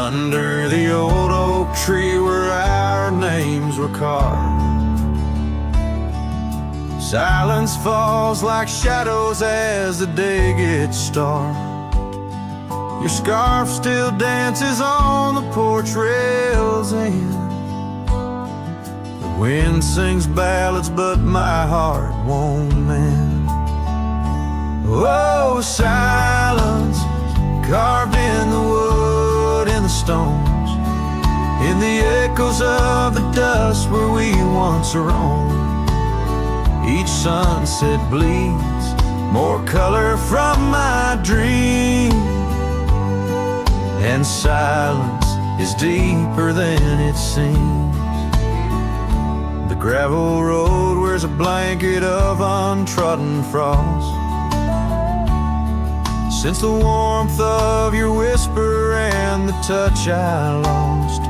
under the old oak tree where our names were carved. Silence falls like shadows as the day gets dark. Your scarf still dances on the porch rails and the wind sings ballads, but my heart won't mend. Oh, silence carved in the wood, in the stones, in the echoes of the dust where we once roamed. Each sunset bleeds more color from my dream, and silence is deeper than it seems. The gravel road wears a blanket of untrodden frost. Since the warmth of your whisper and the touch I lost,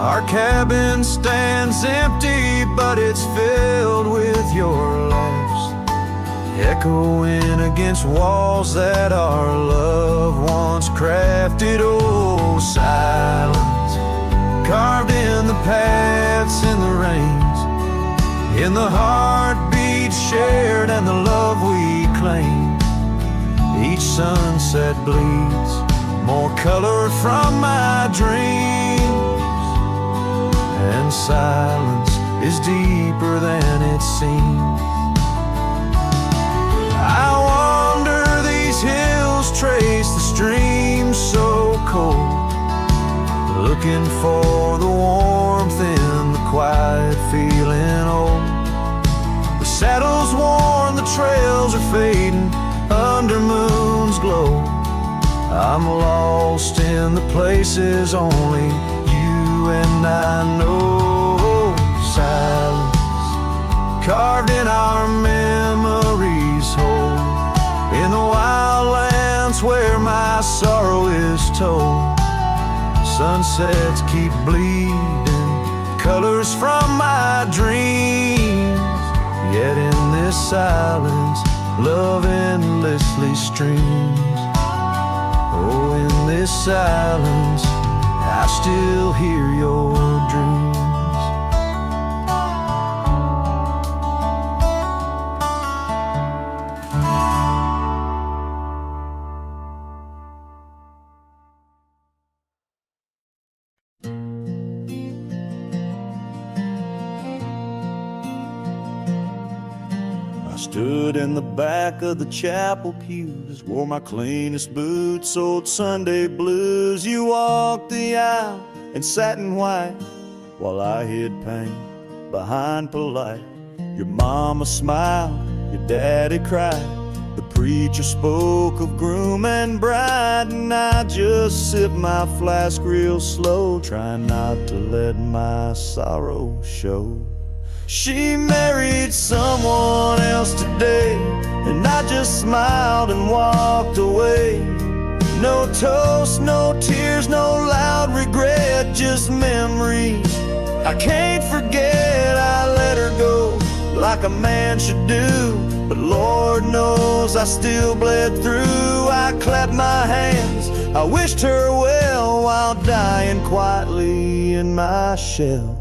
our cabin stands empty, but it's filled with your laughs, echoing against walls that our love once crafted. Oh, silence carved in the paths, in the rains, in the heartbeats shared and the love we claim. Each sunset bleeds more color from my dreams, and silence is deeper than it seems. I wander these hills, trace the streams so cold, looking for the warmth in the quiet, feeling old. The saddle's worn, the trails are fading under moon's glow. I'm lost in the places only you and I know. Silence carved in our memories whole, in the wildlands where my sorrow is told. Sunsets keep bleeding colors from my dreams, yet in this silence love endlessly streams. Oh, in this silence I still hear your dreams. Stood in the back of the chapel pews, wore my cleanest boots, old Sunday blues. You walked the aisle in satin white while I hid pain behind polite. Your mama smiled, your daddy cried, the preacher spoke of groom and bride, and I just sipped my flask real slow, trying not to let my sorrow show. She married someone else today, and I just smiled and walked away. No toast, no tears, no loud regret, just memories I can't forget. I let her go like a man should do, but Lord knows I still bled through. I clapped my hands, I wished her well while dying quietly in my shell.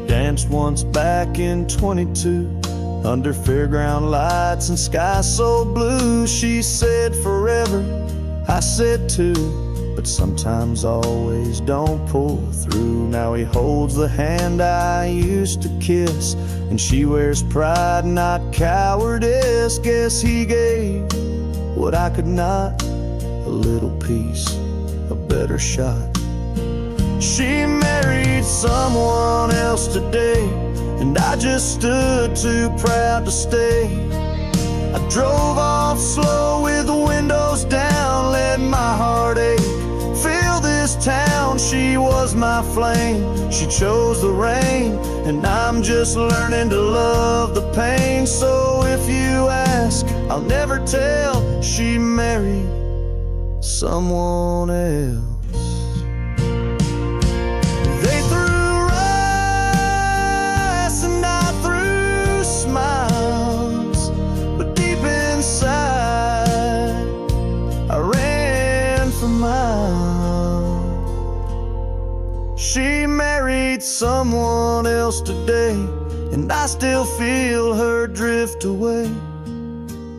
Danced once back in 22 under fairground lights and sky so blue. She said forever, I said too, but sometimes always don't pull through. Now he holds the hand I used to kiss, and she wears pride, not cowardice. Guess he gave what I could not, a little piece, a better shot. She married someone else today, and I just stood too proud to stay. I drove off slow with the windows down, let my heart ache fill this town. She was my flame, she chose the rain, and I'm just learning to love the pain. So if you ask, I'll never tell. She married someone else. But married someone else today, and I still feel her drift away.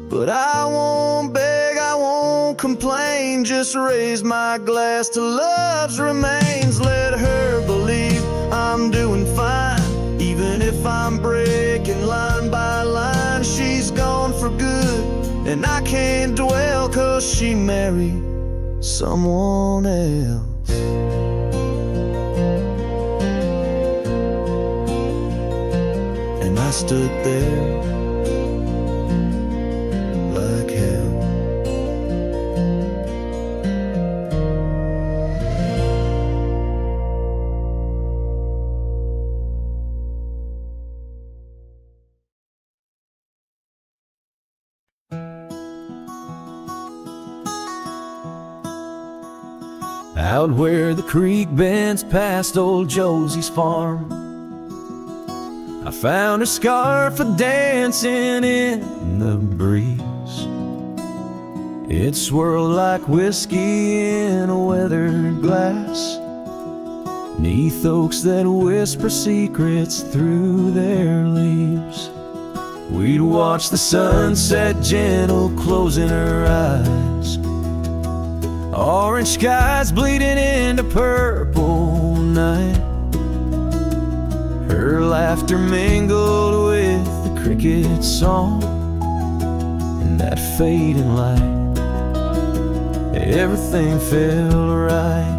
But I won't beg, I won't complain, just raise my glass to love's remains. Let her believe I'm doing fine, even if I'm breaking line by line. She's gone for good, and I can't dwell, 'cause she married someone else. And I stood there like hell. Out where the creek bends past old Josie's farm, I found her scarf a-dancing in the breeze. It swirled like whiskey in a weathered glass, 'neath oaks that whisper secrets through their leaves. We'd watch the sunset gentle closing her eyes, orange skies bleeding into purple night. Her laughter mingled with the cricket song and that fading light. Everything felt right.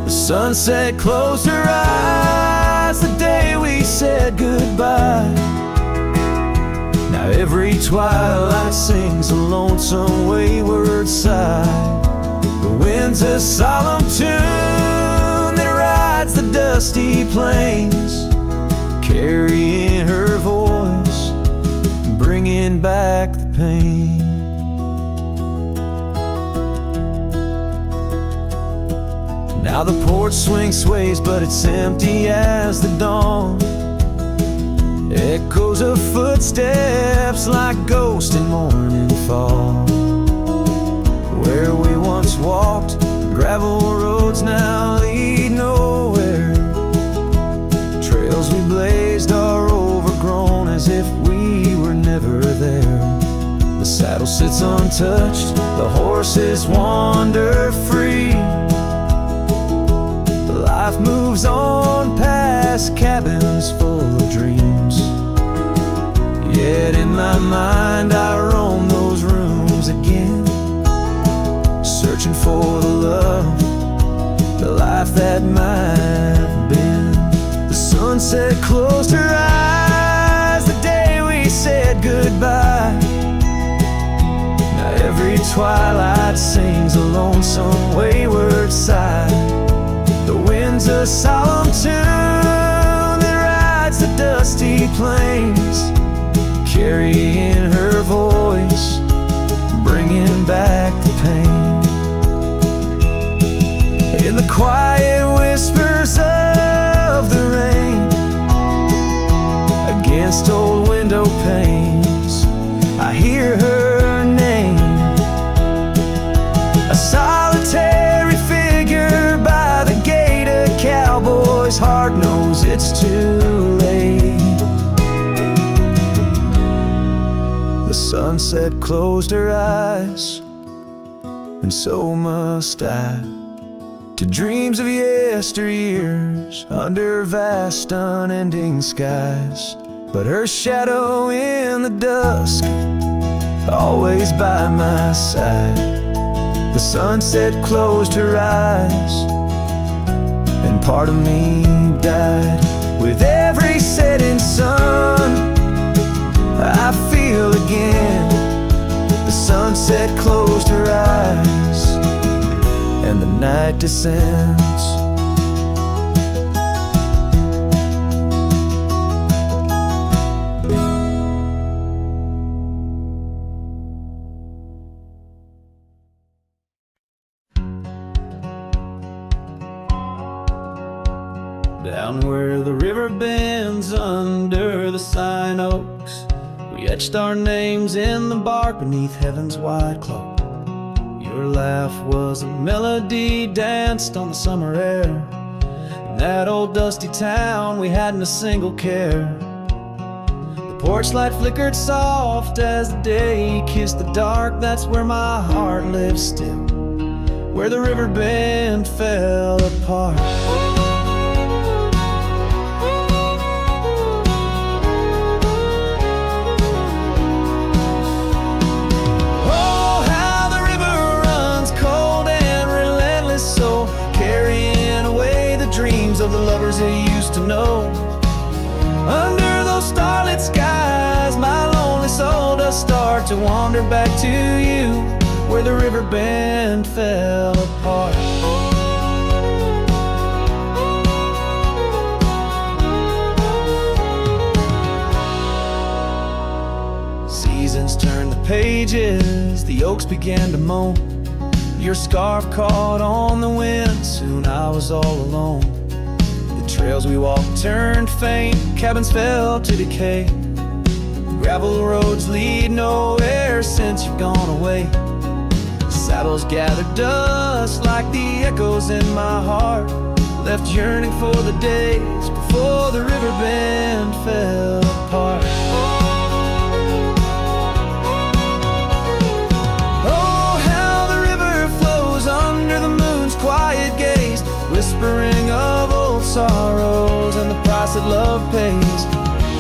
The sunset closed her eyes the day we said goodbye. Now every twilight sings a lonesome wayward sigh. The wind's a solemn tune that rides the dusty plains, carrying her voice, bringing back the pain. Now the porch swing sways, but it's empty as the dawn. Echoes of footsteps like ghosts in morning fall. Where we once walked, gravel roads now lead nowhere. Trails we blazed are overgrown as if we were never there. The saddle sits untouched, the horses wander free. Life moves on past cabins full of dreams. Yet in my mind I roam those rooms again, searching for the love, the life that might have been. The sunset closed her eyes the day we said goodbye. Now every twilight sings a lonesome wayward sigh. The wind's a solemn tune that rides the dusty plains, carrying her voice, bringing back the pain. In the quiet whispers of the rain, against old window panes, I hear her name. A solitary figure by the gate, a cowboy's heart knows it's too late. The sunset closed her eyes, and so must I, to dreams of yesteryears under vast unending skies. But her shadow in the dusk, always by my side. The sunset closed her eyes, and part of me died. With every setting sun, I feel again. The sunset closed her eyes, and the night descends. Down where the river bends under the sign oaks, we etched our names in the bark beneath heaven's wide cloak. Your laugh was a melody danced on the summer air. that old dusty town, we hadn't a single care. The porch light flickered soft as the day kissed the dark. That's where my heart lives still, where the river bend fell apart. Oh, how the river runs cold and relentless, so carrying away the dreams of the lovers they used to know. Under those starlit skies, my lonely soul does start to wander back to you, where the river bend fell apart. Seasons turned the pages, the oaks began to moan. Your scarf caught on the wind, soon I was all alone. The trails we walked turned faint, cabins fell to decay. Gravel roads lead nowhere since you've gone away. Saddles gathered dust like the echoes in my heart, left yearning for the days before the river bend fell apart. Oh, how the river flows under the moon's quiet gaze, whispering of old sorrows and the price that love pays.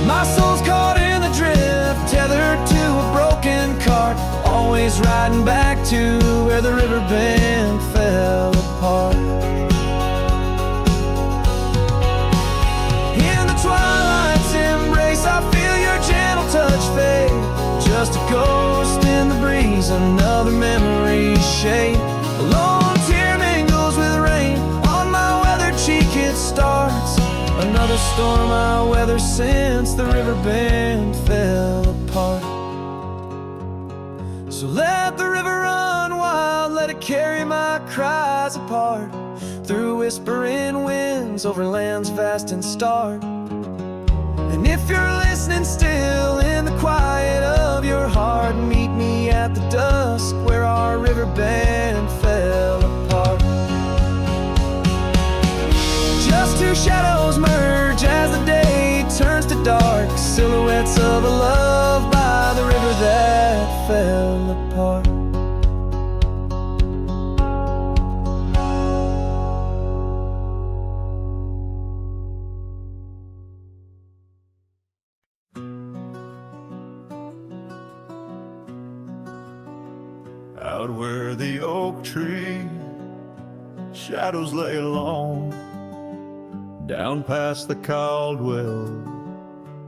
My soul's caught in the drift, tethered to a broken cart, always riding back to where the river bend fell apart. In the twilight's embrace, I feel your gentle touch fade, just a ghost in the breeze, another memory's shade. A lone tear mingles with rain, on my weathered cheek it starts, another storm I weather since the river bend fell apart. So let the river run wild, let it carry my cries apart, through whispering winds, over lands vast and stark. And if you're listening still in the quiet of your heart, meet me at the dusk where our river bend fell apart. Just two shadows merge as the day turns to dark, silhouettes of a love by the river that fell apart. Out where the oak tree shadows lay long, down past the Caldwell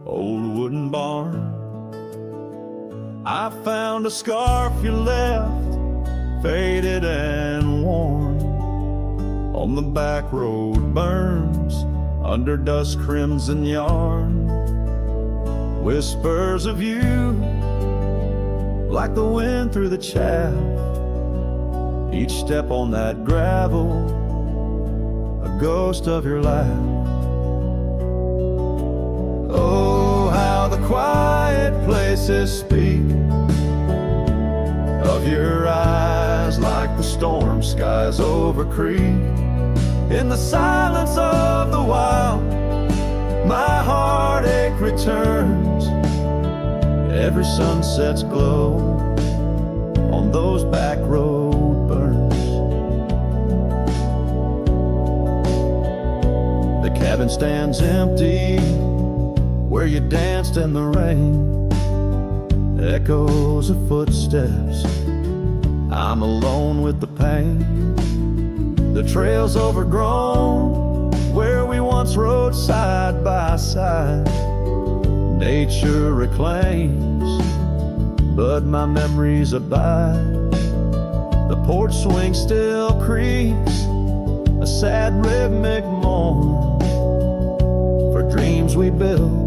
old wooden barn, I found a scarf you left, faded and worn, on the back road burns under dust crimson yarn. Whispers of you like the wind through the chaff, each step on that gravel a ghost of your laugh. Oh, how the quiet places speak of your eyes, like the storm skies over creek. In the silence of the wild, my heartache returns, every sunset's glow on those back road burns. The cabin stands empty where you danced in the rain, echoes of footsteps, I'm alone with the pain. The trail's overgrown where we once rode side by side, nature reclaims, but my memories abide. The porch swing still creaks, a sad rhythmic mourn for dreams we built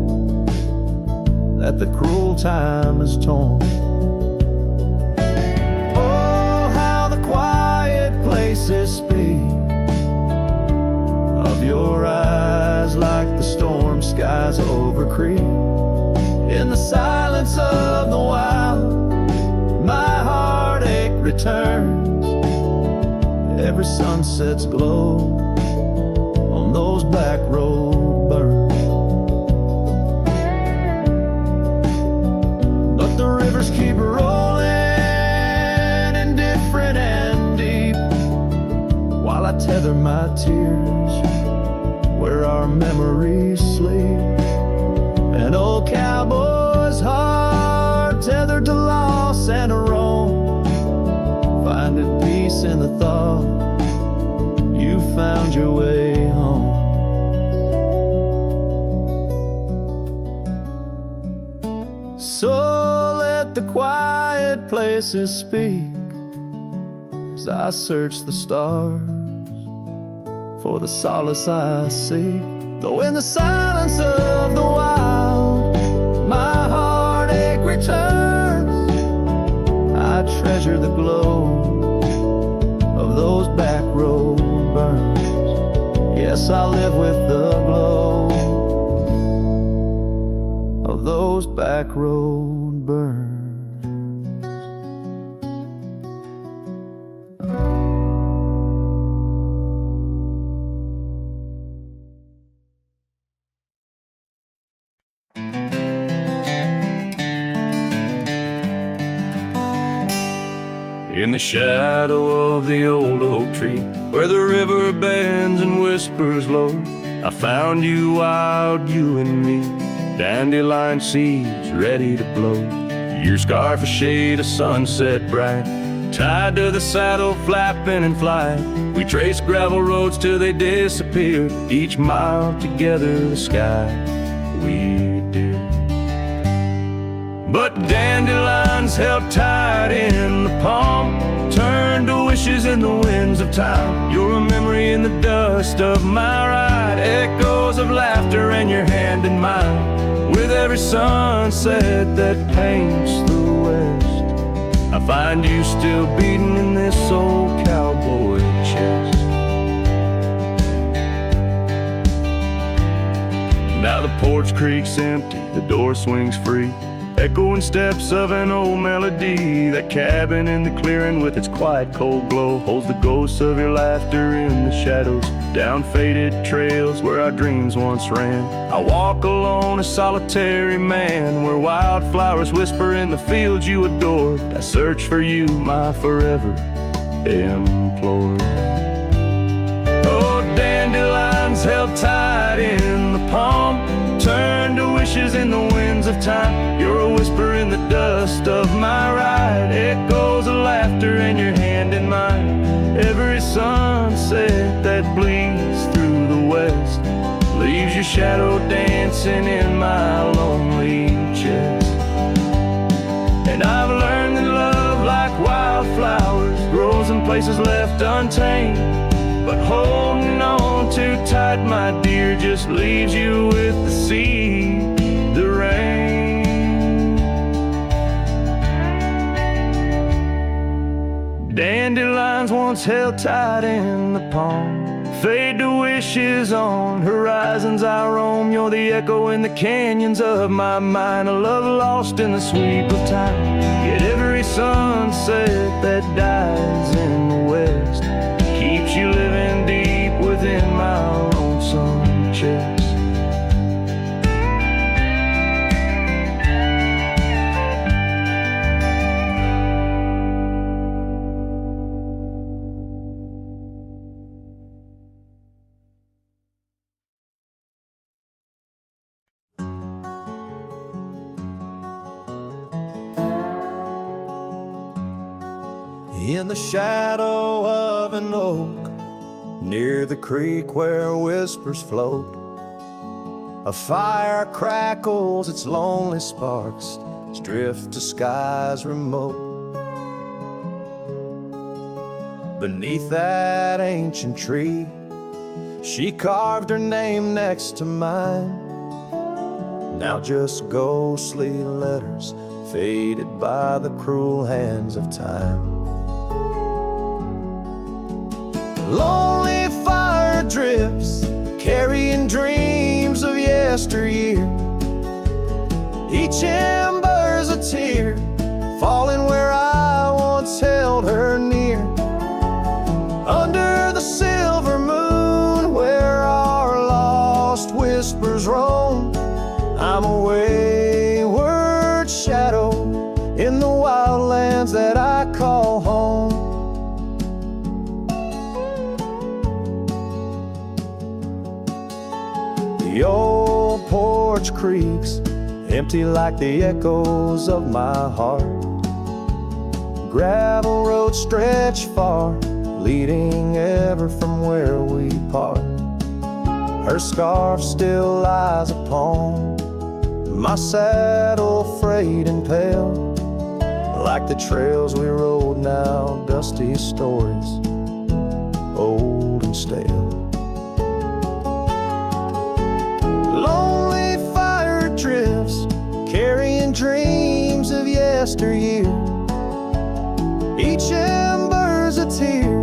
that the cruel time has torn. Oh, how the quiet places speak of your eyes, like the storm skies over creek. In the silence of the wild, my heartache returns, every sunset's glow on those back road burns. But the rivers keep rolling, indifferent and deep, while I tether my tears where our memories sleep. An old cowboy's heart tethered to loss and a wrong, finding peace in the thought you found your way home. So let the quiet places speak as I search the stars for the solace I seek. Though in the silence of the wild my heartache returns, I treasure the glow of those back road burns. Yes, I live with the glow of those back road burns. In the shadow of the old oak tree, where the river bends and whispers low, I found you, wild you and me, dandelion seeds ready to blow. Your scarf a shade of sunset bright, tied to the saddle flapping in flight. We traced gravel roads till they disappeared, each mile together the sky we did. But dandelions held tight in the palm turned to wishes in the winds of time. You're a memory in the dust of my ride, echoes of laughter and your hand in mine. With every sunset that paints the west, I find you still beating in this old cowboy chest. Now the porch creaks empty, the door swings free, echoing steps of an old melody. That cabin in the clearing with its quiet cold glow holds the ghosts of your laughter in the shadows, down faded trails where our dreams once ran. I walk alone, a solitary man, where wildflowers whisper in the fields you adored. I search for you, my forever implored. Oh, dandelions held tight in the palm turn to wishes in the winds of time. You're a whisper in the dust of my ride, echoes of laughter and your hand in mine. Every sunset that bleeds through the west leaves your shadow dancing in my lonely chest. And I've learned that love, like wildflowers, grows in places left untamed. But holding on too tight, my dear, just leaves you with the sea, the rain. Dandelions once held tight in the palm fade to wishes on horizons I roam. You're the echo in the canyons of my mind, a love lost in the sweep of time. Yet every sunset that dies in the west keeps you living deep within my lonesome chest. In the shadow of an oak, near the creek where whispers float, a fire crackles its lonely sparks as drift to skies remote. Beneath that ancient tree, she carved her name next to mine. Now just ghostly letters faded by the cruel hands of time. Lonely fire drifts, carrying dreams of yesteryear. Each ember's a tear, falling where I once held her near. Under the silver moon, where our roam. I'm a wayward shadow in the wildlands that I call home. The old porch creaks, empty like the echoes of my heart. Gravel roads stretch far, leading ever from where we part. Her scarf still lies upon my saddle, frayed and pale, like the trails we rode now, dusty stories, old and stale. Lonely fire drifts, carrying dreams of yesteryear. Each ember's a tear,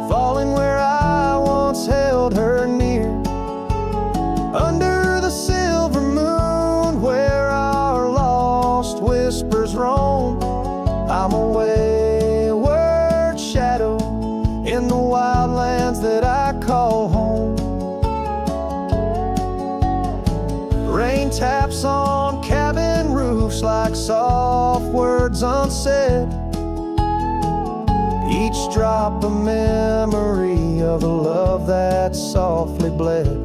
falling where I once held her near. Under the silver moon, where our lost whispers roam, I'm a wayward shadow in the wildlands that I call home. Rain taps on cabin roofs like soft words unsaid, each drop a memory of a love that softly bled.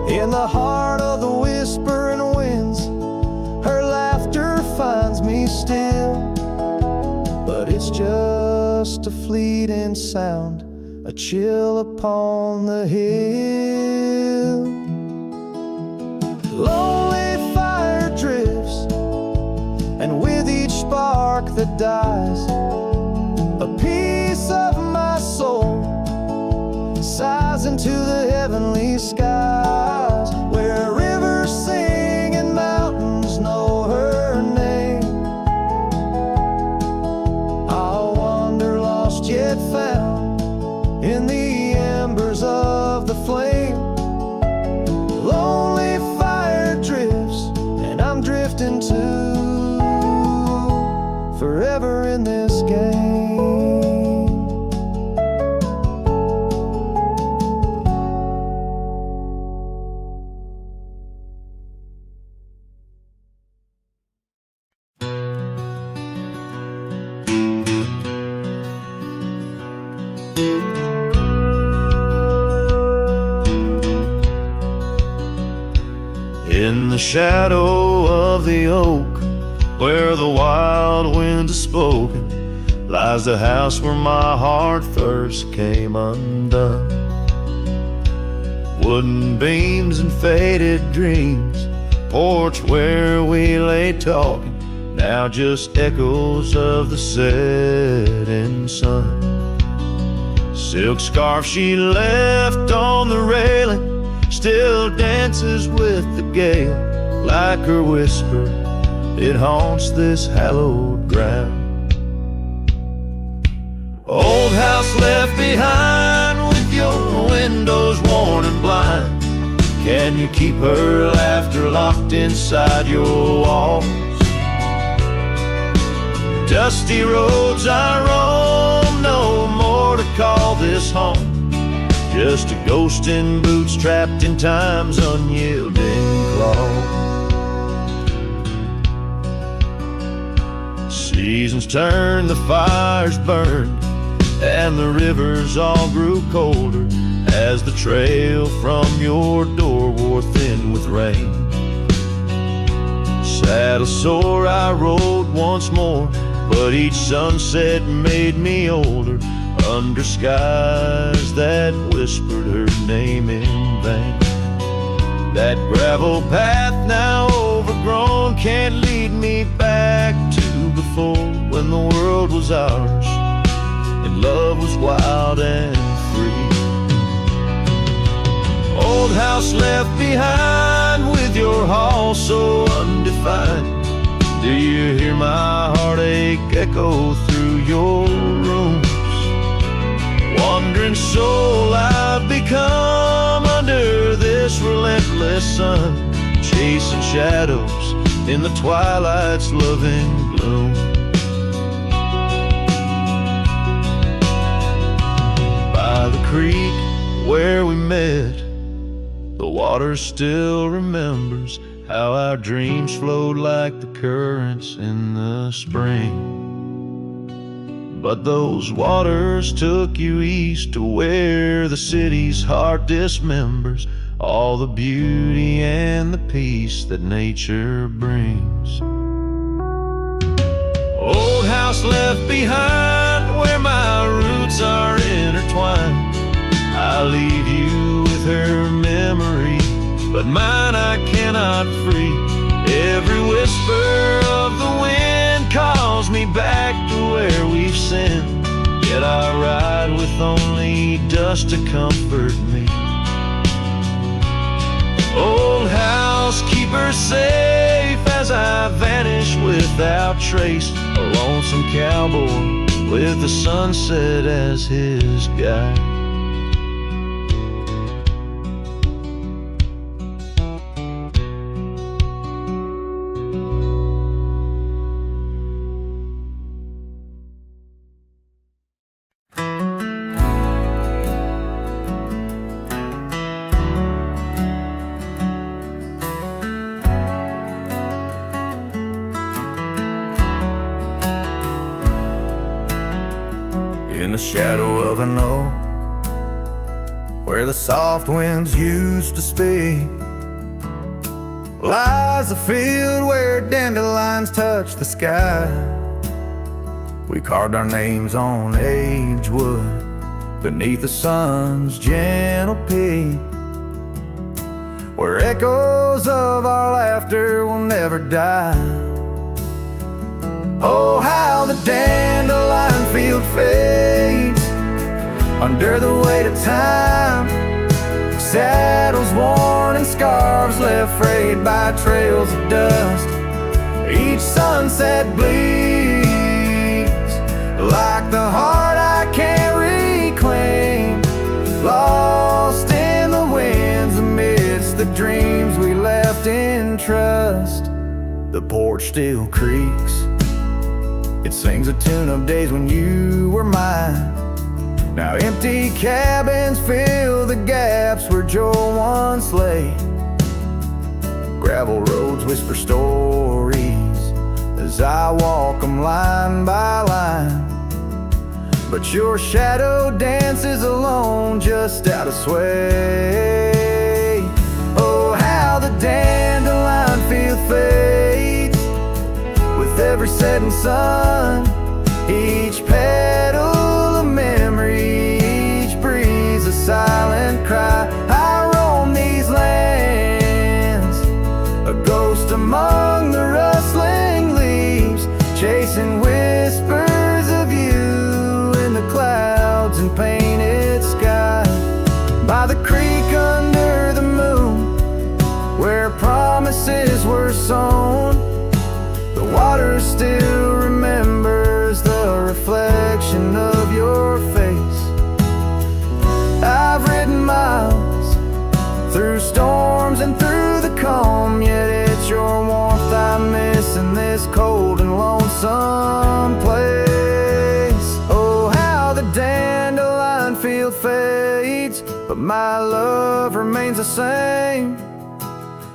In the heart of the whispering winds, her laughter finds me still, but it's just a fleeting sound, a chill upon the hill. Lonely fire drifts, and with each spark that dies, a piece of my soul sighs into the heavenly skies, where rivers sing and mountains know her name. I'll wander lost yet found in the embers of the flame. Lonely fire drifts, and I'm drifting too, forever in this game. In the shadow of the oak, where the wild winds have spoken, lies the house where my heart first came undone. Wooden beams and faded dreams, porch where we lay talking, now just echoes of the setting sun. Silk scarf she left on the railing still dances with the gale, like her whisper, it haunts this hallowed ground. Old house left behind with your windows worn and blind, can you keep her laughter locked inside your walls? Dusty roads I roam, no more to call this home, just a ghost in boots trapped in time's unyielding claw. Seasons turned, the fires burned, and the rivers all grew colder as the trail from your door wore thin with rain. Saddle sore I rode once more, but each sunset made me older, under skies that whispered her name in vain. That gravel path now overgrown can't lead me back to before, when the world was ours and love was wild and free. Old house left behind with your hall so undefined, do you hear my heartache echo through your rooms? Wandering soul I've become under this relentless sun, chasing shadows in the twilight's loving gloom. By the creek where we met, The water still remembers how our dreams flowed like the currents in the spring. But those waters took you east to where the city's heart dismembers all the beauty and the peace that nature brings. Old house left behind where my roots are intertwined. I leave you with her memory, but mine I cannot free. Every whisper of the wind calls me back to where we've sinned, yet I ride with only dust to comfort me. Old house, keep her safe as I vanish without trace. A lonesome cowboy with the sunset as his guide. In the shadow of an oak, where the soft winds used to speak, lies a field where dandelions touch the sky. We carved our names on aged wood beneath the sun's gentle peak, where echoes of our laughter will never die. Oh, how the dandelion field fades under the weight of time. Saddles worn and scarves left frayed by trails of dust. Each sunset bleeds like the heart I can't reclaim, lost in the winds amidst the dreams we left in trust. The porch still creaks, it sings a tune of days when you were mine. Now empty cabins fill the gaps where Joel once lay. Gravel roads whisper stories as I walk them line by line, but your shadow dances alone just out of sway. Oh, how the dandelion field fades with every setting sun. Each petal a memory, each breeze a silent cry. I roam these lands, a ghost among the rustling leaves, chasing whispers of you in the clouds and painted sky. By the creek under the moon, where promises were sown, the water still remembers the reflection of your face. I've ridden miles through storms and through the calm, yet it's your warmth I miss in this cold and lonesome place. Oh, how the dandelion field fades, but my love remains the same,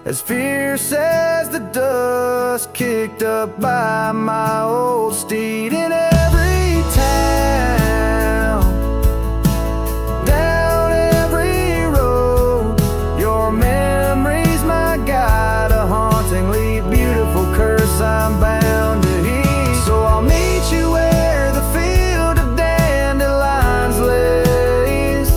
as fierce as the dust kicked up by my old steed. In every town, down every road, your memory's my guide, a hauntingly beautiful curse I'm bound to heed. So I'll meet you where the field of dandelions lays,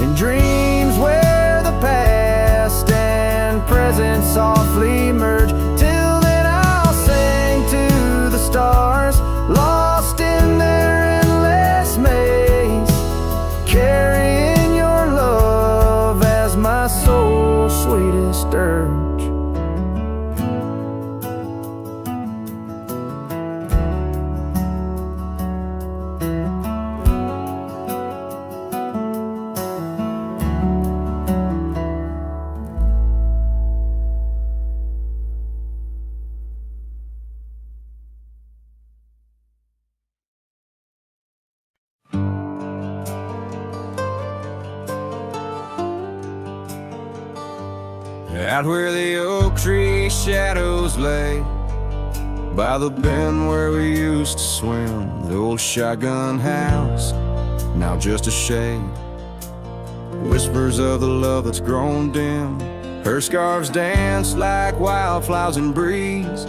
in dreams where the past and present softly merge. Till then I'll sing to the stars, lost in their endless Out where the oak tree shadows lay, by the bend where we used to swim, the old shotgun house, now just a shade. Whispers of the love that's grown dim, her scarves dance like wildflowers in breeze.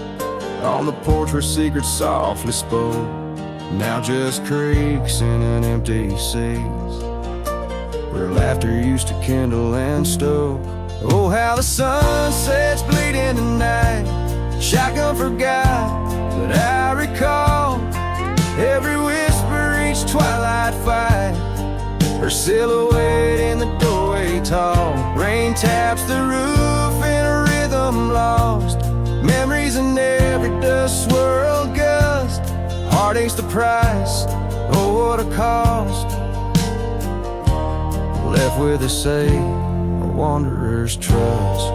On the porch where secrets softly spoke, now just creaks in an empty seas, where laughter used to kindle and stoke. Oh, how the sunsets bleed into night, shotgun forgot, but I recall every whisper, each twilight fight, her silhouette in the doorway tall. Rain taps the roof in a rhythm lost, memories in every dust swirled gust. Heartache's the price, oh what a cost, left with a say, a wanderer's trust.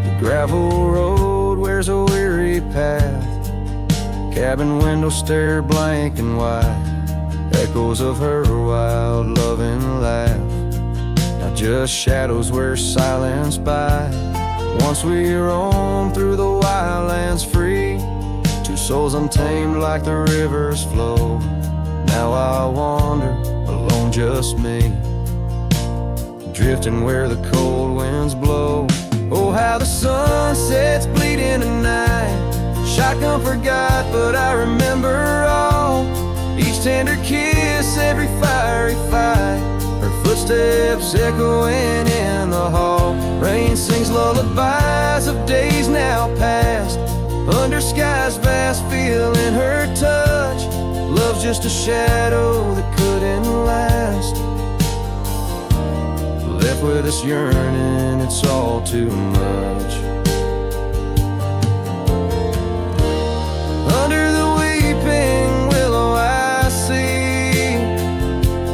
The gravel road wears a weary path, cabin window stare blank and white, echoes of her wild loving laugh, now just shadows where silence by. Once we roam through the wildlands free, two souls untamed like the river's flow. Now I wander alone, just me, drifting where the cold winds blow. Oh, how the sunsets bleed into night, shotgun forgot, but I remember all, each tender kiss, every fiery fight, her footsteps echoing in the hall. Rain sings lullabies of days now past, under skies vast, feeling her touch. Love's just a shadow that couldn't last, left with us yearning, it's all too much. Under the weeping willow I see,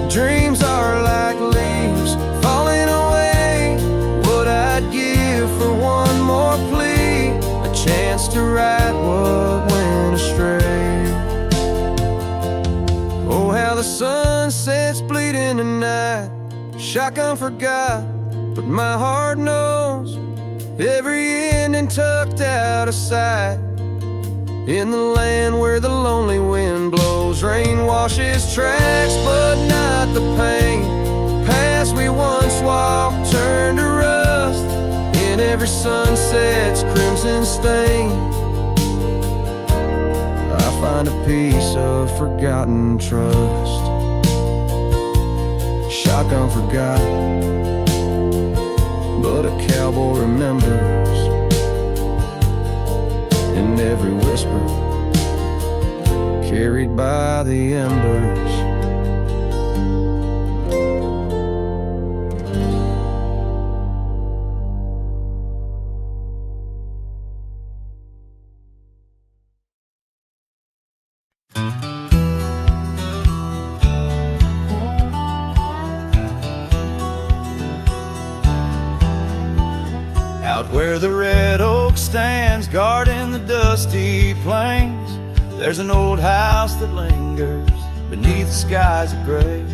dreams are like leaves falling away. What I'd give for one more plea, a chance to right what went astray. Oh, how the sunsets bleed into night, shotgun forgot, but my heart knows every ending tucked out of sight. In the land where the lonely wind blows, rain washes tracks, but not the pain. Past we once walked, turned to rust, in every sunset's crimson stain. I find a piece of forgotten trust. Shotgun forgot, but a cowboy remembers, in every whisper carried by the embers. Out where the red oak stands, guarding the dusty plains, there's an old house that lingers beneath the skies of gray.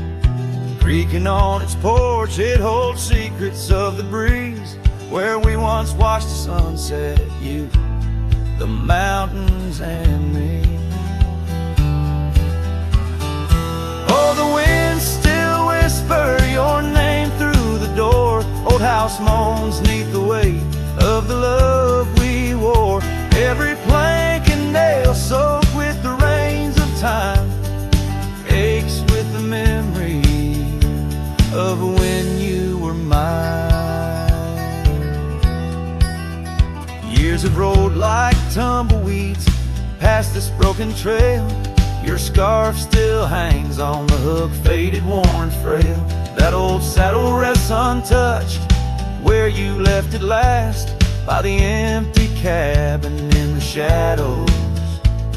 Creaking on its porch, it holds secrets of the breeze, where we once watched the sunset, you, the mountains, and me. Oh, the winds still whisper your name through the door. Old house moans neath the weight of the love we wore. Every plank and nail soaked with the rains of time aches with the memory of when you were mine. Years have rolled like tumbleweeds past this broken trail. Your scarf still hangs on the hook, faded, worn, frail. That old saddle rests untouched where you left it last, by the empty cabin in the shadows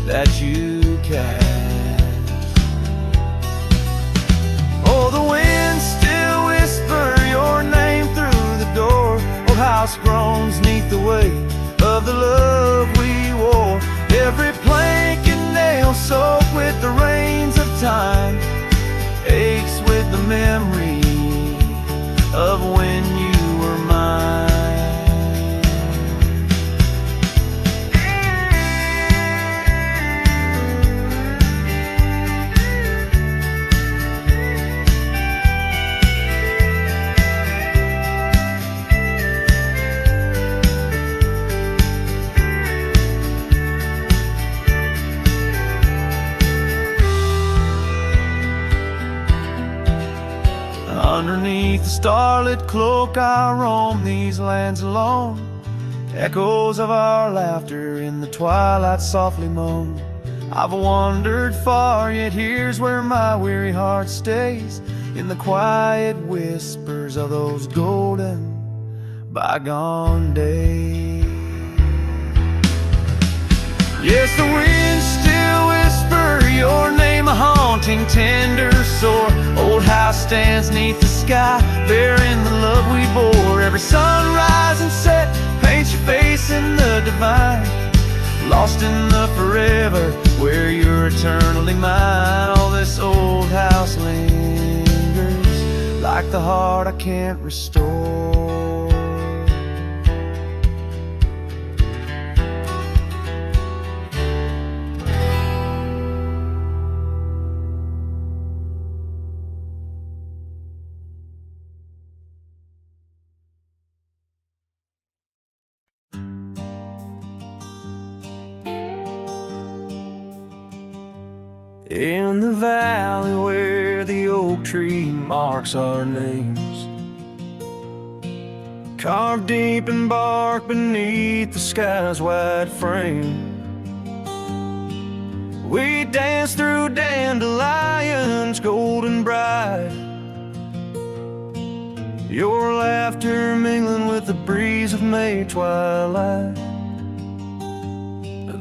that you cast. Oh, the winds still whisper your name through the door. Old house groans neath the weight of the love we wore. Every plank and nail soaked with the rains of time aches with the memory beneath the starlit cloak, I roam these lands alone. Echoes of our laughter in the twilight softly moan. I've wandered far, yet here's where my weary heart stays, in the quiet whispers of those golden bygone days. Yes, the winds still whisper your name, a haunting, tender, sore. Old house stands neath the sky, bearing the love we bore. Every sunrise and set paints your face in the divine, lost in the forever where you're eternally mine. All this old house lingers like the heart I can't restore. In the valley where the oak tree marks our names, carved deep in bark beneath the sky's wide frame, we dance through dandelions golden bright, your laughter mingling with the breeze of May twilight.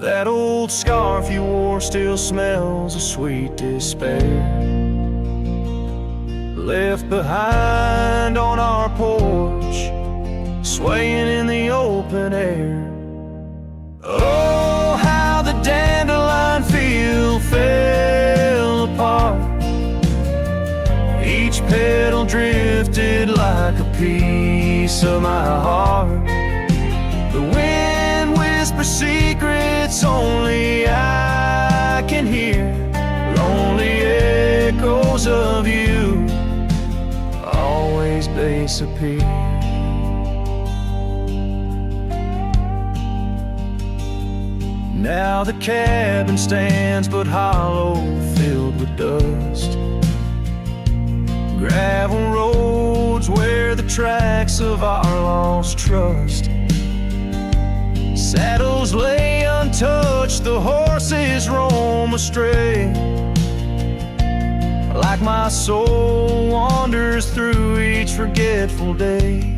That old scarf you wore still smells of sweet despair, left behind on our porch, swaying in the open air. Oh, how the dandelion field fell apart, each petal drifted like a piece of my heart. The wind whispers secrets only I can hear, lonely echoes of you always disappear. Now the cabin stands but hollow, filled with dust, gravel roads where the tracks of our lost trust. Saddles lay untouched, the horses roam astray, like my soul wanders through each forgetful day.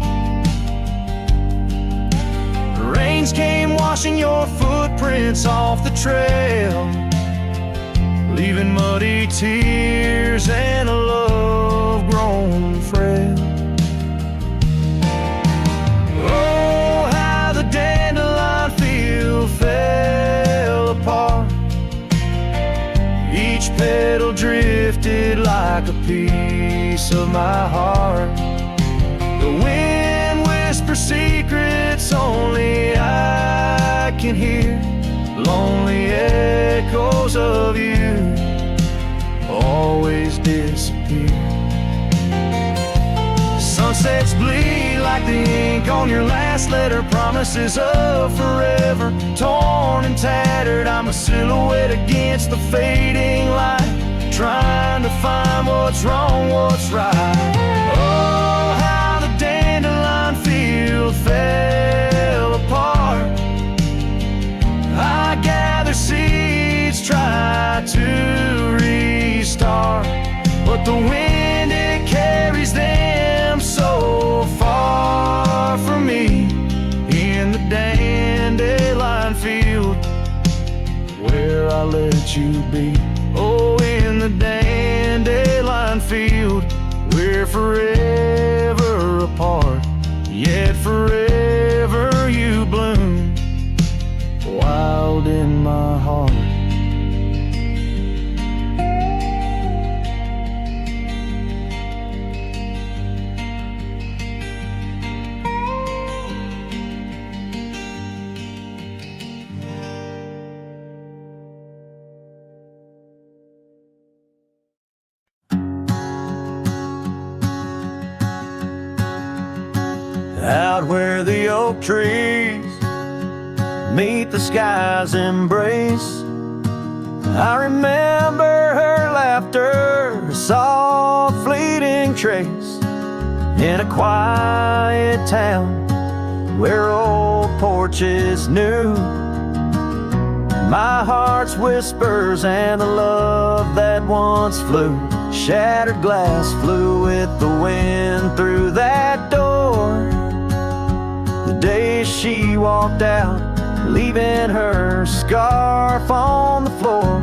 Rains came washing your footprints off the trail, leaving muddy tears and a love grown frail. Oh, how the dandelion field fell apart, each petal drifted like a piece of my heart. The wind whispers secrets only I can hear, lonely echoes of you always disappear. Sunsets bleed like the ink on your last letter, promises of forever, torn and tattered. I'm a silhouette against the fading light, trying to find what's wrong, what's right. Oh, how the dandelion field fell apart, I gather seeds, try to restart, but the wind, it carries them so far from me. In the dandelion field where I let you be. Oh, in the dandelion field we're forever apart, yet forever you bloom wild in my heart. Out where the oak trees meet the sky's embrace, I remember her laughter, a soft fleeting trace in a quiet town where old porches new. My heart's whispers and the love that once flew. Shattered glass flew with the wind through that door. The day she walked out, leaving her scarf on the floor.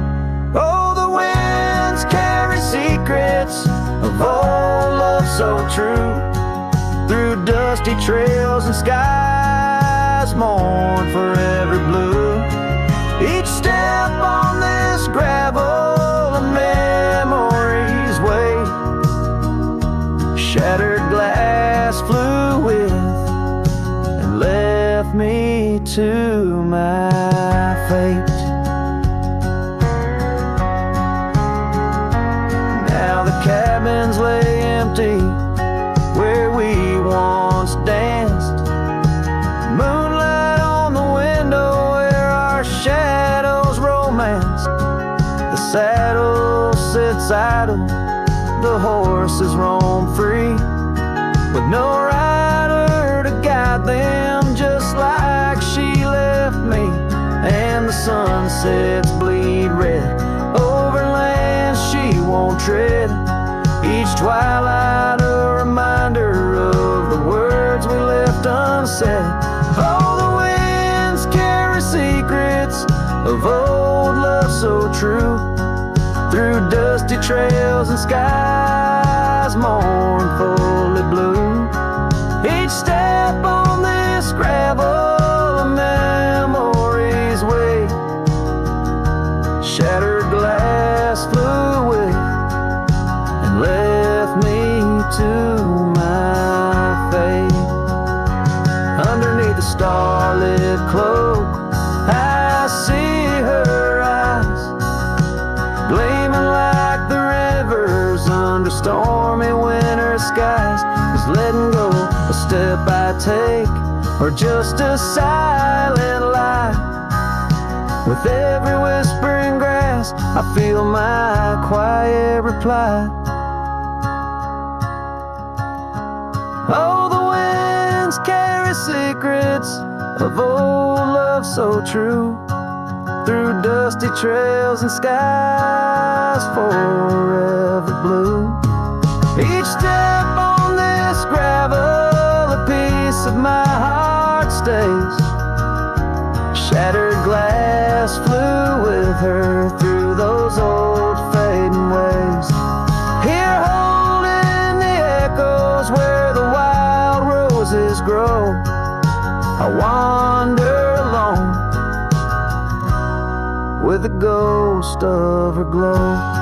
Oh, the winds carry secrets of old love so true. Through dusty trails and skies mourn for every blue. Each step on this gravel a memory's way. Shattered glass flew with and left me to my fate. Now the cabins lay empty where we once danced. Moonlight on the window where our shadows romanced. The saddle sits idle, the horses roam free, with no rider to guide them, just like she left me. And the sunsets bleed red over lands she won't tread. Each twilight a reminder of the words we left unsaid. Oh, the winds carry secrets of old love so true. Through dusty trails and skies mournfully blue. Each step on this gravel a memory's way. Shattered glass flew away and left me to my fate. Underneath the starlit cloak I see her eyes, gleaming like the rivers under stormy winter skies. Is letting go a step I take, or just a silent lie? With every whispering grass I feel my quiet reply. Oh, the winds carry secrets of old love so true. Through dusty trails and skies forever blue. Each step on this gravel a piece of my heart stays. Shattered glass flew with her through those old fading ways. Here holding the echoes where the wild roses grow, I wander alone with the ghost of her glow.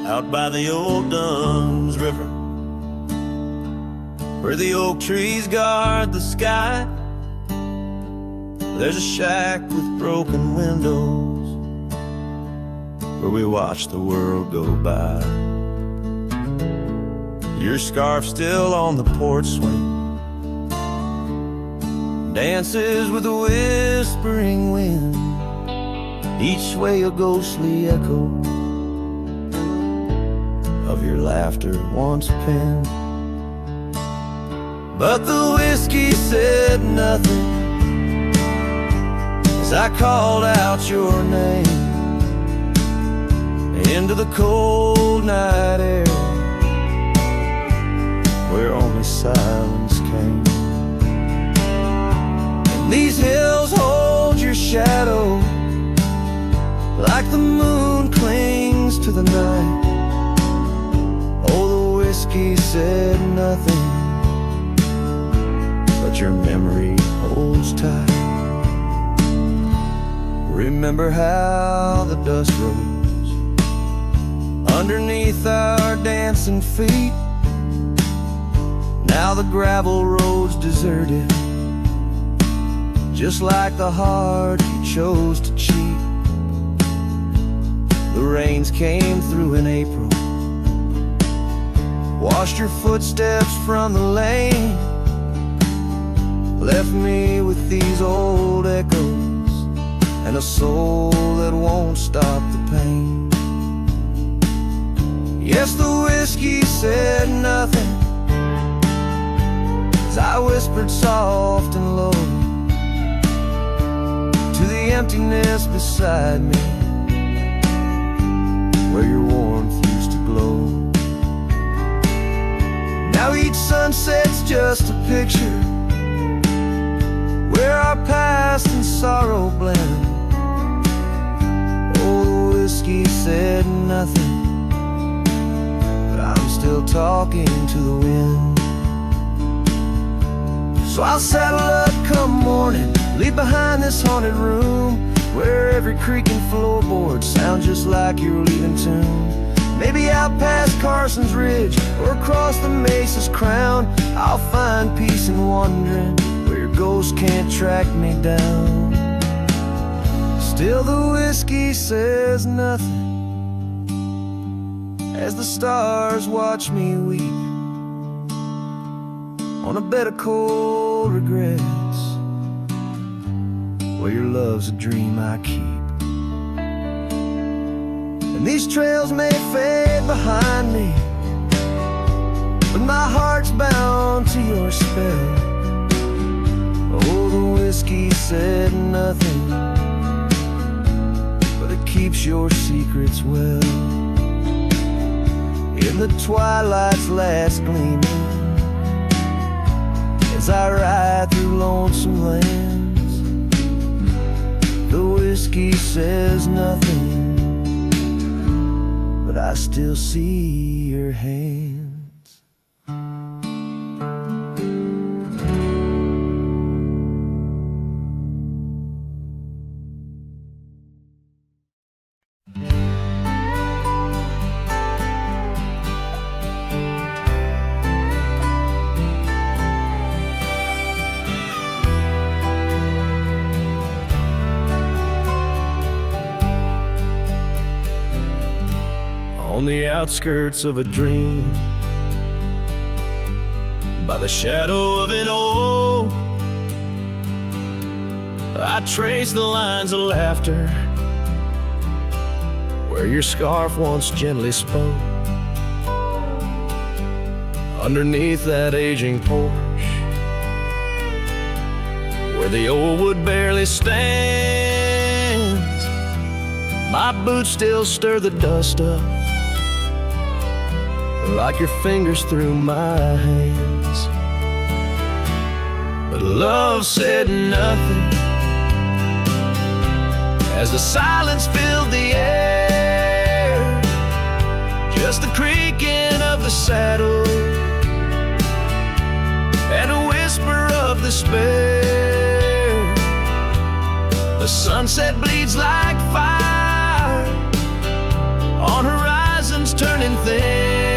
Out by the old Dunn's River, where the oak trees guard the sky, there's a shack with broken windows where we watch the world go by. Your scarf still on the porch swing, dances with the whispering wind, each way a ghostly echo of your laughter once penned. But the whiskey said nothing as I called out your name into the cold night air where only silence came. And these hills hold your shadow like the moon clings to the night. Oh, the whiskey said nothing, but your memory holds tight. Remember how the dust rose underneath our dancing feet. Now the gravel road's deserted, just like the heart you chose to cheat. The rains came through in April, washed your footsteps from the lane, left me with these old echoes and a soul that won't stop the pain. Yes, the whiskey said nothing as I whispered soft and low to the emptiness beside me, where your warmth used to glow. Now each sunset's just a picture where our past and sorrow blend. Oh, the whiskey said nothing, but I'm still talking to the wind. So I'll saddle up come morning, leave behind this haunted room where every creaking floorboard sounds just like you're leaving tune. Maybe out past Carson's Ridge or across the Mesa's crown, I'll find peace in wandering where your ghost can't track me down. Still the whiskey says nothing as the stars watch me weep on a bed of cold regrets where your love's a dream I keep. And these trails may fade behind me, but my heart's bound to your spell. Oh, the whiskey said nothing, but it keeps your secrets well. In the twilight's last gleaming, as I ride through lonesome lands, the whiskey says nothing, but I still see your hands. On the outskirts of a dream, by the shadow of an oak, I trace the lines of laughter where your scarf once gently spoke. Underneath that aging porch, where the old wood barely stands, my boots still stir the dust up like your fingers through my hands. But love said nothing as the silence filled the air, just the creaking of the saddle and a whisper of despair. The sunset bleeds like fire on horizons turning thin.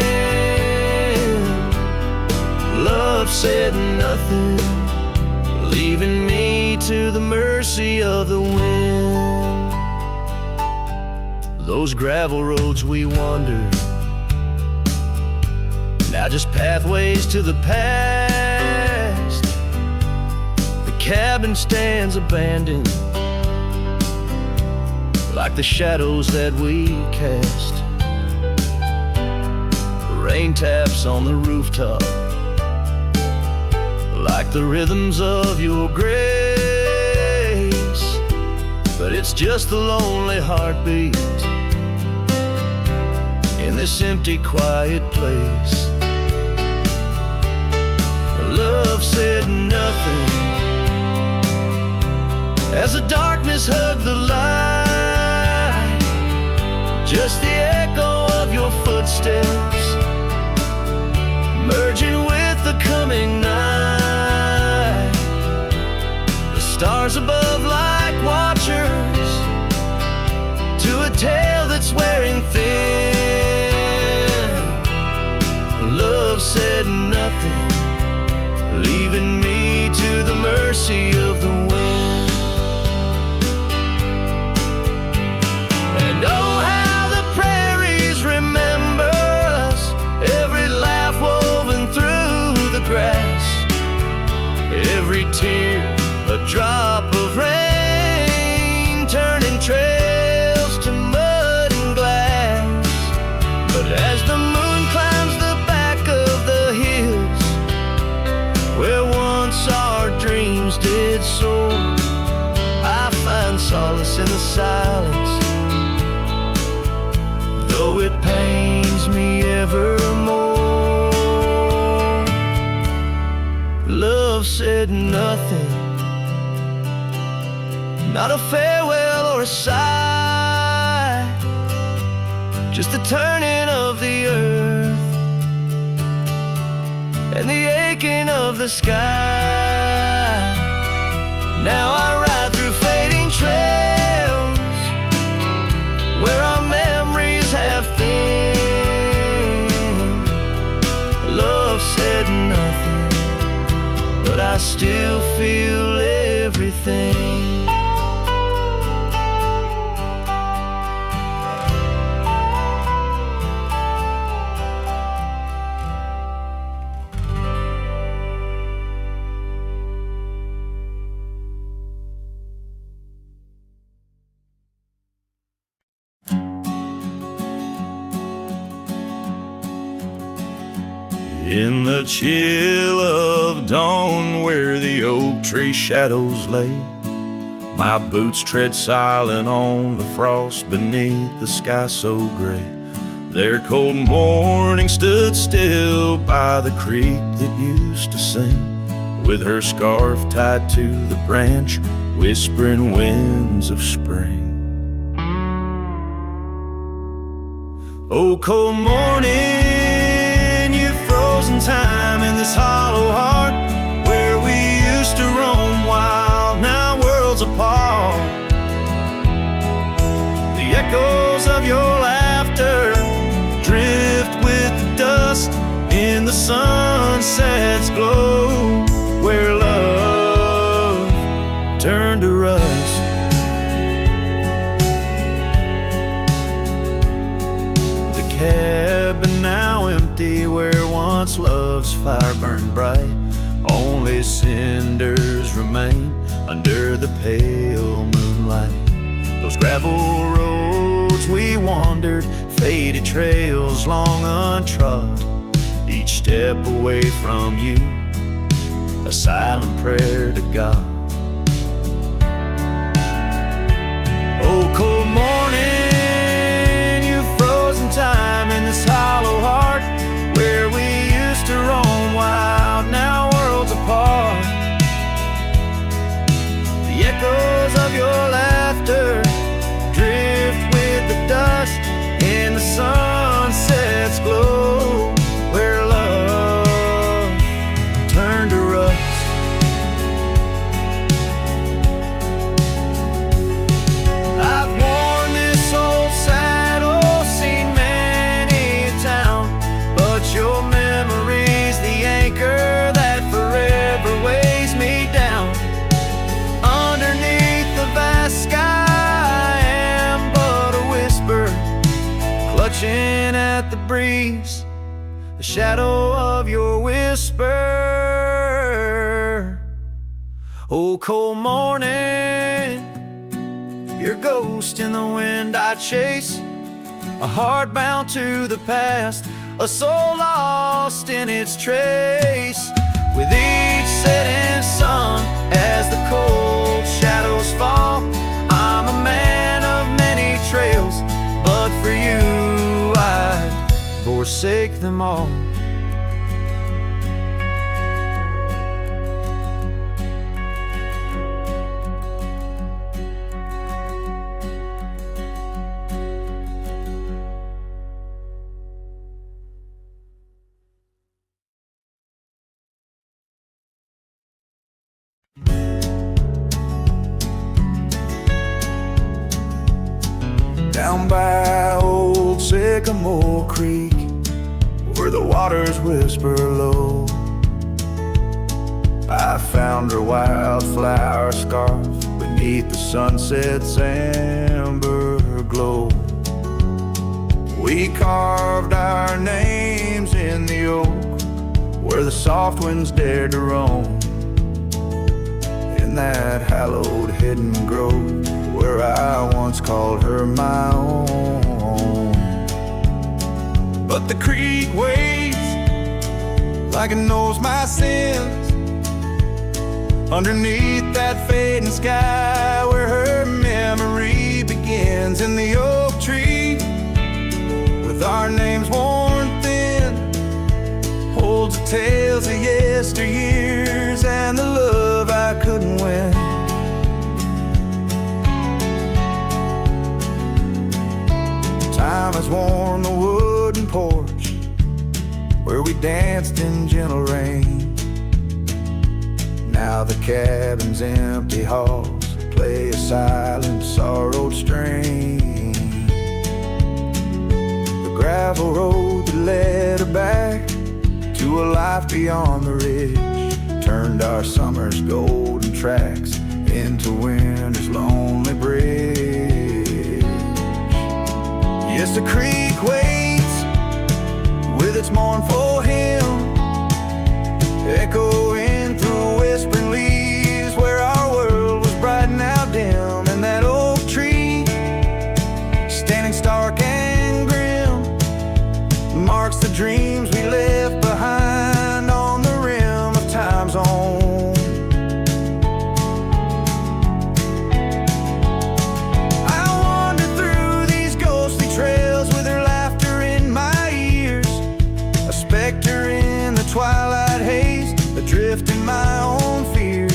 Love said nothing, leaving me to the mercy of the wind. Those gravel roads we wandered, now just pathways to the past. The cabin stands abandoned, like the shadows that we cast. Rain taps on the rooftop, like the rhythms of your grace. But it's just a lonely heartbeat in this empty, quiet place. Love said nothing as the darkness hugged the light, just the echo of your footsteps merging with the coming night. The stars above like watchers to a tale that's wearing thin. Love said nothing, leaving me to the mercy of the wind. And oh, how the prairies remember us, every laugh was drop of rain, turning trails to mud and glass. But as the moon climbs the back of the hills, where once our dreams did soar, I find solace in the silence, though it pains me evermore. Love said nothing, not a farewell or a sigh, just the turning of the earth and the aching of the sky. Now I ride through fading trails where our memories have thinned. Love said nothing, but I still feel everything. In the chill of dawn, where the oak tree shadows lay, my boots tread silent on the frost beneath the sky so gray. Their cold morning stood still by the creek that used to sing, with her scarf tied to the branch, whispering winds of spring. Oh, cold morning, frozen time in this hollow heart, where we used to roam wild, now worlds apart. The echoes of your laughter drift with the dust in the sunset's glow, where love turned to rust. The cabin now empty, where once love's fire burned bright, only cinders remain under the pale moonlight. Those gravel roads we wandered, faded trails long untrod, each step away from you, a silent prayer to God. Oh, cold morning, you frozen time in this hollow heart, where we used to roam wild, now worlds apart. The echoes of your laughter drift with the dust in the sunset's glow, where love turned to rust. I've worn this old saddle, seen many a town, but your memory's the anchor that forever weighs me down. Underneath the vast sky, I am but a whisper, clutching at the breeze, the shadow of your whisper. Oh, cold morning, your ghost in the wind I chase, a heart bound to the past, a soul lost in its trace. With each setting sun, as the cold shadows fall, I'm a man of many trails, but for you I'd forsake them all. Down by old Sycamore Creek, where the waters whisper low, I found her wildflower scarf beneath the sunset's amber glow. We carved our names in the oak, where the soft winds dared to roam. In that hallowed hidden grove where I once called her my own. But the creek waits like it knows my sins underneath that fading sky where her memory begins. In the oak tree with our names worn thin holds the tales of yesteryears and the love I couldn't win. Time has worn the wooden porch where we danced in gentle rain. Now the cabin's empty halls play a silent, sorrowed strain. The gravel road that led her back to a life beyond the ridge turned our summer's golden tracks into winter's lonely bridge. Yes, the creek waits with its mournful hymn echoing through whispering leaves where our world was bright and now dim. And that oak tree standing stark and grim marks the dreams we left behind on the rim of time's own. I wander through these ghostly trails with her laughter in my ears, a specter in the twilight haze, adrift in my own fears.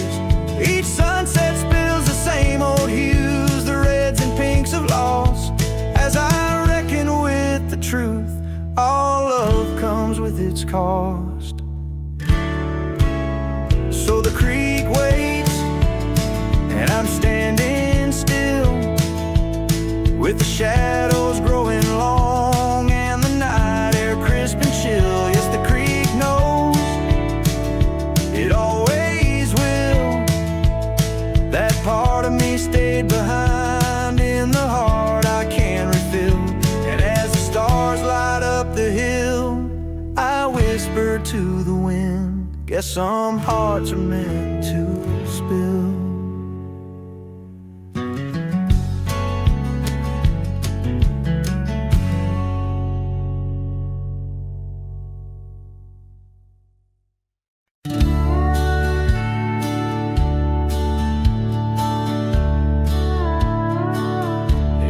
Each sunset spills the same old hues, the reds and pinks of loss, as I reckon with the truth. All love comes with its cost. So the creek waits, and I'm standing still with the shadows growing long and the night air crisp and chill. Yes, the creek knows, it always will. That part of me stayed behind in the heart I can refill. And as the stars light up the hill, I whisper to the wind, guess some hearts are meant to spill.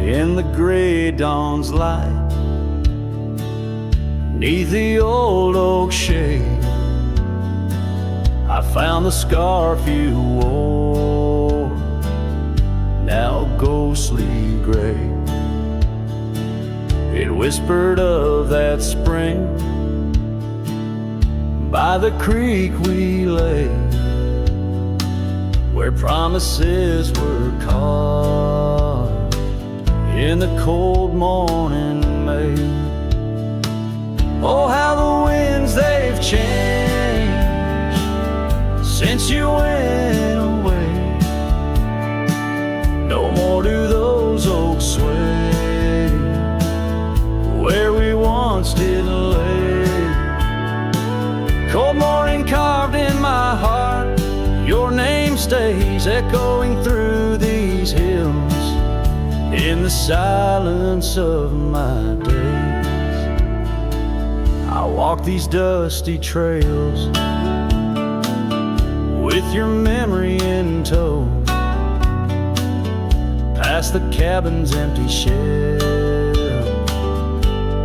In the gray dawn's light, 'neath the old oak shade, I found the scarf you wore, now ghostly gray. It whispered of that spring by the creek we lay, where promises were caught in the cold morning May. Oh, how the winds they've changed since you went away. No more do those oaks sway where we once did lay. Cold morning carved in my heart, your name stays echoing through these hills in the silence of my days. I walk these dusty trails with your memory in tow, past the cabin's empty shell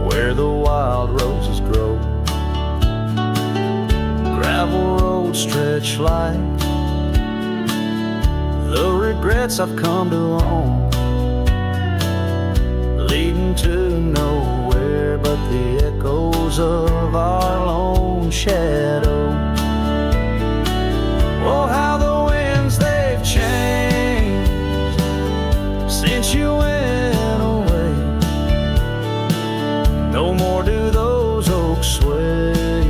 where the wild roses grow. Gravel roads stretch like the regrets I've come to own, leading to nowhere but the echoes of our lone shadow. Oh, how the winds they've changed since you went away. No more do those oaks sway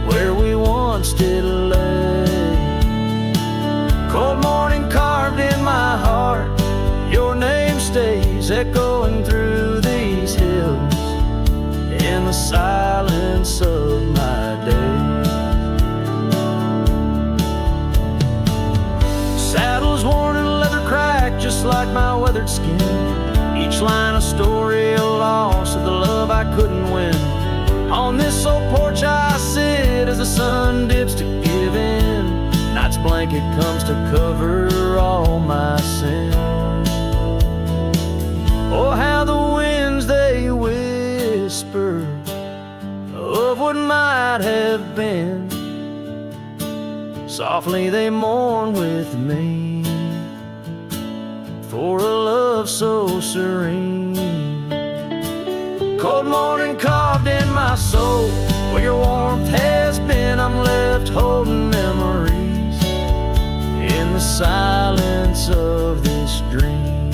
where we once did lay. Cold morning carved in my heart, your name stays echoing through these hills in the silence of my days. just like my weathered skin. Each line a story, a loss of the love I couldn't win. On this old porch I sit as the sun dips to give in. Night's blanket comes to cover all my sin. Oh, how the winds they whisper of what might have been. Softly they mourn with me for a love so serene. Cold morning carved in my soul, where your warmth has been. I'm left holding memories in the silence of this dream.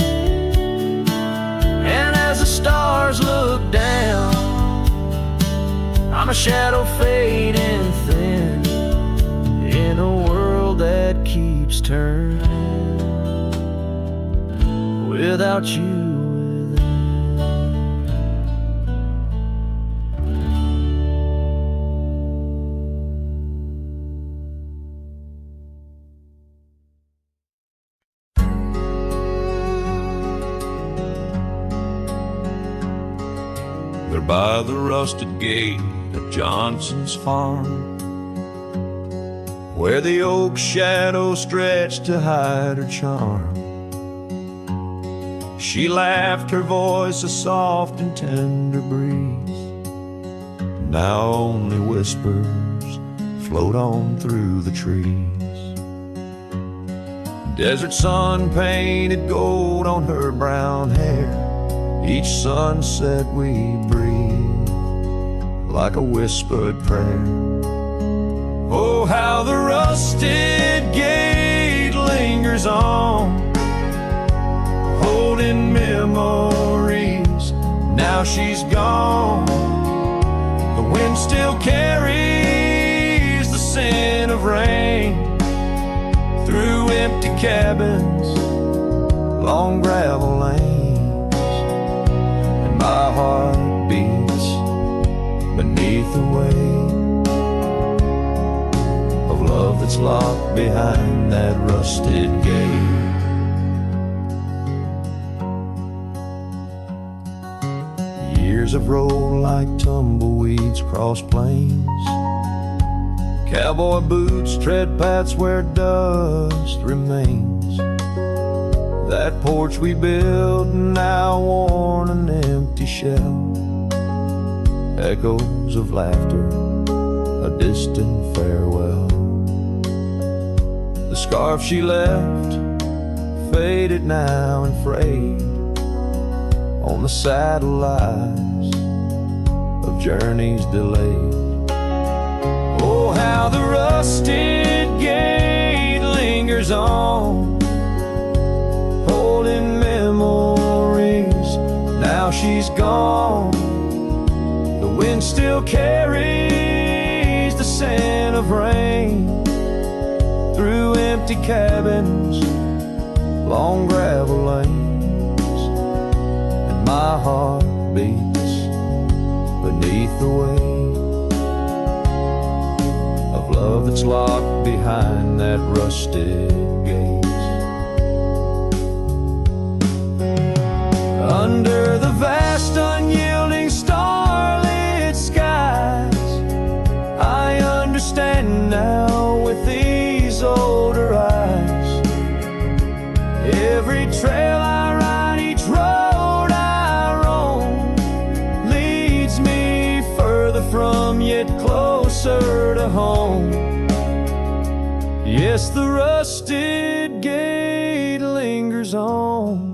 And as the stars look down, I'm a shadow fading thin in a world that keeps turning without you within. They're by the rusted gate at Johnson's farm, where the oak shadow stretched to hide her charm. She laughed, her voice a soft and tender breeze. Now only whispers float on through the trees. Desert sun painted gold on her brown hair. Each sunset we breathe like a whispered prayer. Oh, how the rusted gate lingers on, holding memories. Now she's gone. The wind still carries the scent of rain through empty cabins, long gravel lanes. And my heart beats beneath the weight of love that's locked behind that rusted gate. Years have rolled like tumbleweeds across plains. Cowboy boots tread paths where dust remains. That porch we built, now worn an empty shell. Echoes of laughter, a distant farewell. The scarf she left, faded now and frayed on the saddle lies of journeys delayed. Oh, how the rusted gate lingers on, holding memories. Now she's gone. The wind still carries the scent of rain through empty cabins, long gravel lanes. And my heart beats beneath the weight of love that's locked behind that rusted gate. Under the vast unyielding starlit skies, I understand now with these older eyes. Every trail I ride, each road I roam, leads me further from, yet closer to home. Yes, the rusted gate lingers on,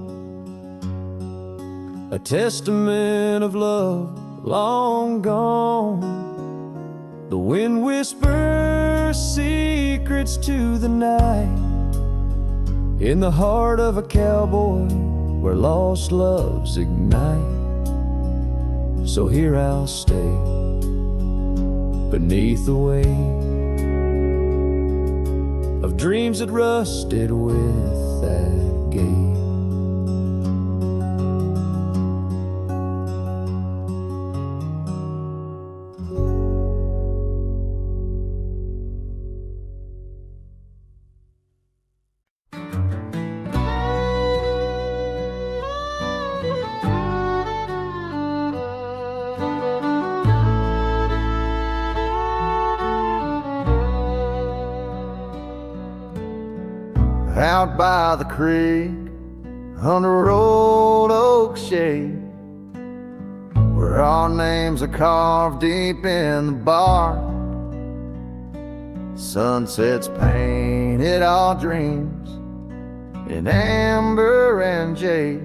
a testament of love long gone. The wind whispers secrets to the night, in the heart of a cowboy where lost loves ignite. So here I'll stay beneath the weight of dreams that rusted with that gate. out by the creek, under old oak shade, where our names are carved deep in the bark. Sunsets painted our dreams in amber and jade.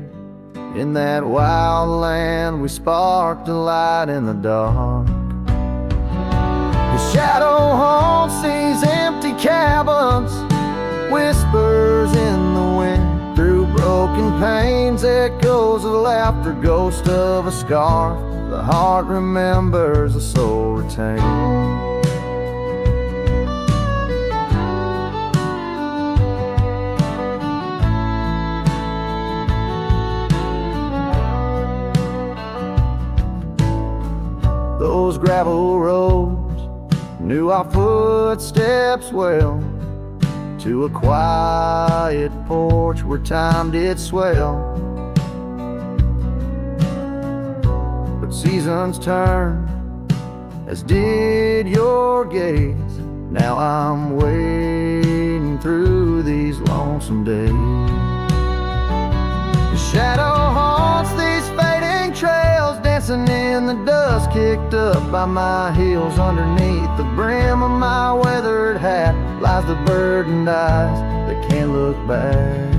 In that wild land we sparked a light in the dark. The shadow haunts these empty cabins, whispers in the wind. Through broken panes, echoes of laughter, ghost of a scarf. The heart remembers, the soul retains. Those gravel roads knew our footsteps well, to a quiet porch where time did swell. But seasons turn, as did your gaze. Now I'm wading through these lonesome days. The shadow haunts these fading trails, dancing in the dust kicked up by my heels. Underneath the brim of my weathered hat lies the burdened eyes that can't look back.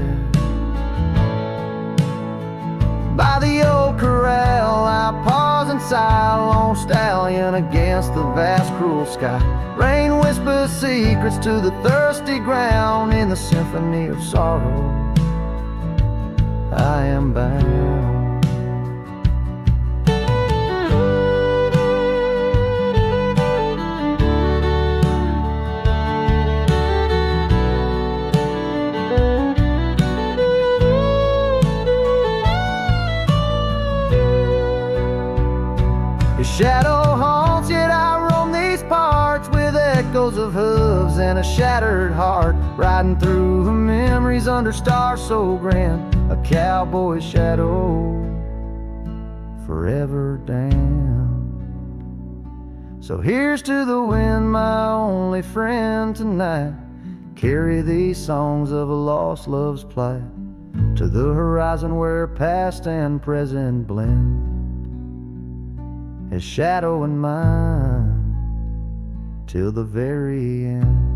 By the old corral I pause and sigh, a lone stallion against the vast cruel sky. Rain whispers secrets to the thirsty ground. In the symphony of sorrow I am bound. Shadow haunts, yet I roam these parts with echoes of hooves and a shattered heart, riding through the memories under stars so grand. A cowboy shadow forever damned. So here's to the wind, my only friend tonight. Carry these songs of a lost love's plight to the horizon where past and present blend. His shadow and mine till the very end.